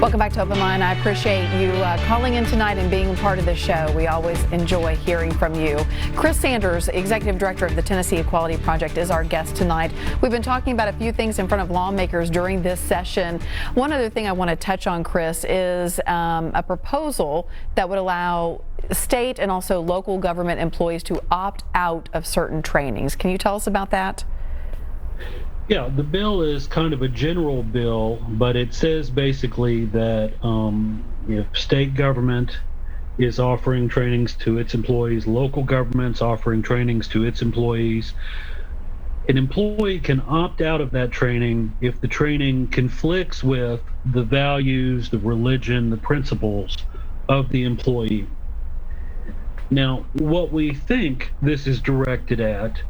Welcome back to Open Line. I appreciate you calling in tonight and being part of the show. We always enjoy hearing from you. Chris Sanders, Executive Director of the Tennessee Equality Project, is our guest tonight. We've been talking about a few things in front of lawmakers during this session. One other thing I want to touch on, Chris, is a proposal that would allow state and also local government employees to opt out of certain trainings. Can you tell us about that? Yeah, the bill is kind of a general bill, but it says basically that if state government is offering trainings to its employees, local government's offering trainings to its employees, an employee can opt out of that training if the training conflicts with the values, the religion, the principles of the employee. Now, what we think this is directed at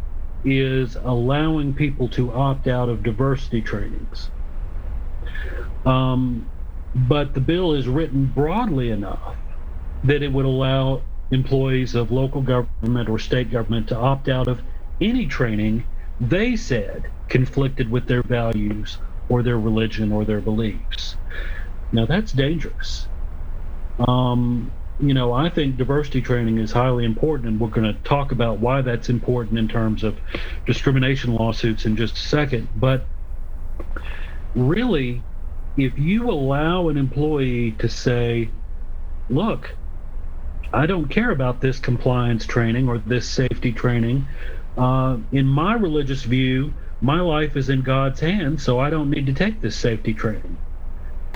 is allowing people to opt out of diversity trainings. But the bill is written broadly enough that it would allow employees of local government or state government to opt out of any training they said conflicted with their values or their religion or their beliefs. Now that's dangerous. I think diversity training is highly important, and we're going to talk about why that's important in terms of discrimination lawsuits in just a second. But really, if you allow an employee to say, look, I don't care about this compliance training or this safety training. In my religious view, my life is in God's hands, so I don't need to take this safety training.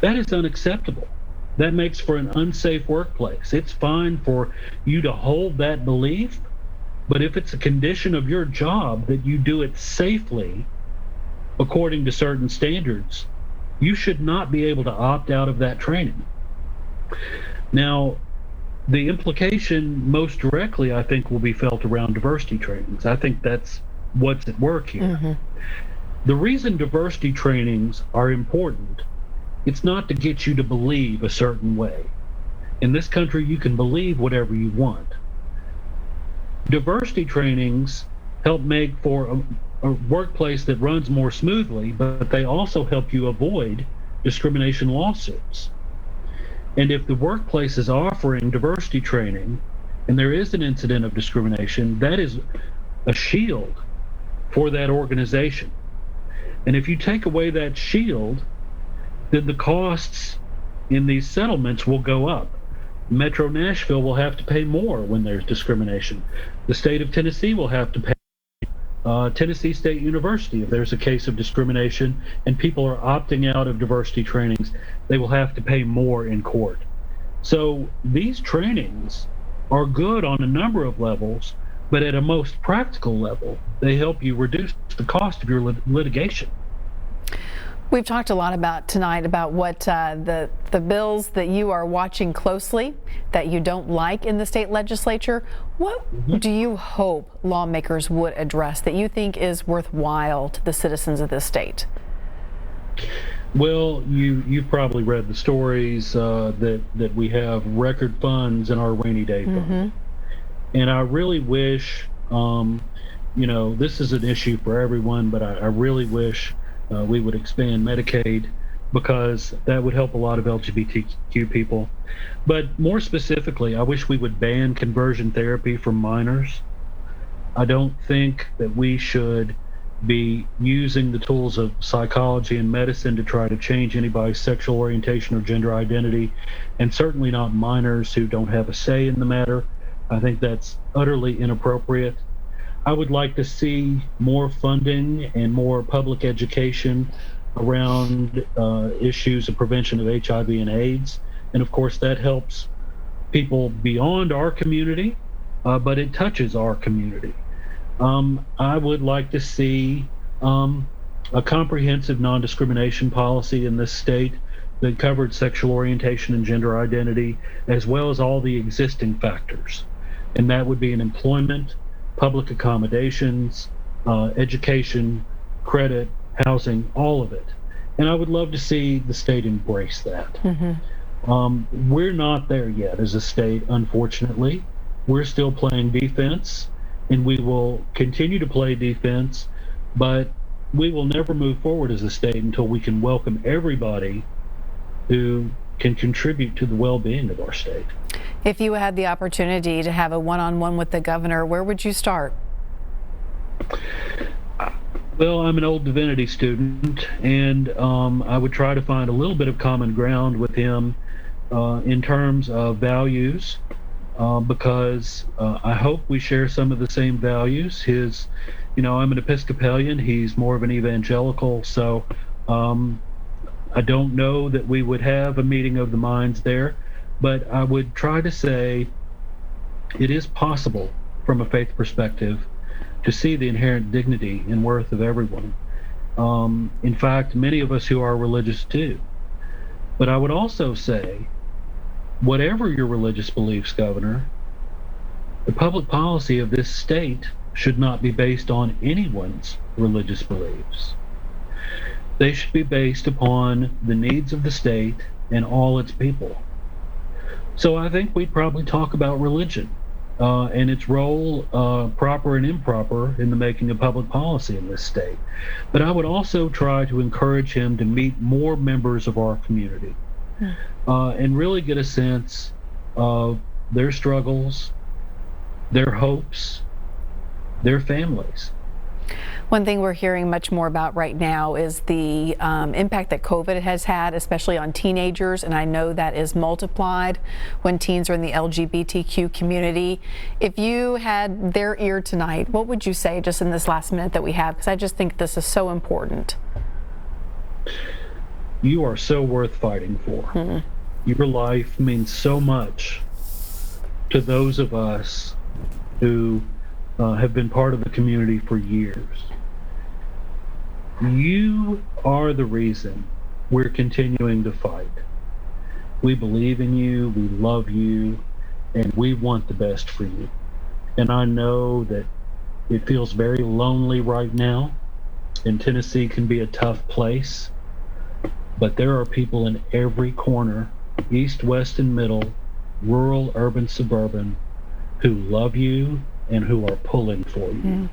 That is unacceptable. That makes for an unsafe workplace. It's fine for you to hold that belief, but if it's a condition of your job that you do it safely according to certain standards, you should not be able to opt out of that training. Now, the implication most directly, I think, will be felt around diversity trainings. I think that's what's at work here. Mm-hmm. The reason diversity trainings are important, it's not to get you to believe a certain way. In this country, you can believe whatever you want. Diversity trainings help make for a workplace that runs more smoothly, but they also help you avoid discrimination lawsuits. And if the workplace is offering diversity training and there is an incident of discrimination, that is a shield for that organization. And if you take away that shield, then the costs in these settlements will go up. Metro Nashville will have to pay more when there's discrimination. The state of Tennessee will have to pay. Tennessee State University, if there's a case of discrimination and people are opting out of diversity trainings, they will have to pay more in court. So these trainings are good on a number of levels, but at a most practical level, they help you reduce the cost of your litigation. We've talked a lot about tonight about what the bills that you are watching closely that you don't like in the state legislature. What do you hope lawmakers would address that you think is worthwhile to the citizens of this state? Well, you've probably read the stories that we have record funds in our rainy day fund. And I really wish, this is an issue for everyone, but I really wish we would expand Medicaid, because that would help a lot of LGBTQ people. But more specifically, I wish we would ban conversion therapy for minors. I don't think that we should be using the tools of psychology and medicine to try to change anybody's sexual orientation or gender identity, and certainly not minors who don't have a say in the matter. I think that's utterly inappropriate. I would like to see more funding and more public education around issues of prevention of HIV and AIDS. And of course, that helps people beyond our community, but it touches our community. I would like to see a comprehensive non-discrimination policy in this state that covered sexual orientation and gender identity, as well as all the existing factors. And that would be in employment, public accommodations, education, credit, housing, all of it. And I would love to see the state embrace that. We're not there yet as a state, unfortunately. We're still playing defense, and we will continue to play defense, but we will never move forward as a state until we can welcome everybody who can contribute to the well-being of our state. If you had the opportunity to have a one-on-one with the governor, where would you start? Well, I'm an old divinity student, and I would try to find a little bit of common ground with him in terms of values, because I hope we share some of the same values. I'm an Episcopalian, he's more of an evangelical, so I don't know that we would have a meeting of the minds there, but I would try to say it is possible from a faith perspective to see the inherent dignity and worth of everyone. In fact, many of us who are religious do. But I would also say, whatever your religious beliefs, Governor, the public policy of this state should not be based on anyone's religious beliefs. They should be based upon the needs of the state and all its people. So I think we'd probably talk about religion and its role, proper and improper, in the making of public policy in this state. But I would also try to encourage him to meet more members of our community and really get a sense of their struggles, their hopes, their families. One thing we're hearing much more about right now is the impact that COVID has had, especially on teenagers, and I know that is multiplied when teens are in the LGBTQ community. If you had their ear tonight, what would you say just in this last minute that we have? Because I just think this is so important. You are so worth fighting for. Your life means so much to those of us who have been part of the community for years. You are the reason we're continuing to fight. We believe in you, we love you, and we want the best for you. And I know that it feels very lonely right now, and Tennessee can be a tough place, but there are people in every corner, east, west, and middle, rural, urban, suburban, who love you and who are pulling for you.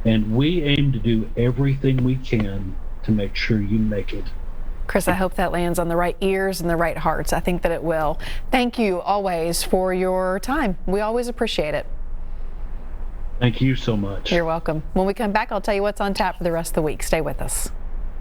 And we aim to do everything we can to make sure you make it. Chris, I hope that lands on the right ears and the right hearts. I think that it will. Thank you always for your time. We always appreciate it. Thank you so much. You're welcome. When we come back, I'll tell you what's on tap for the rest of the week. Stay with us.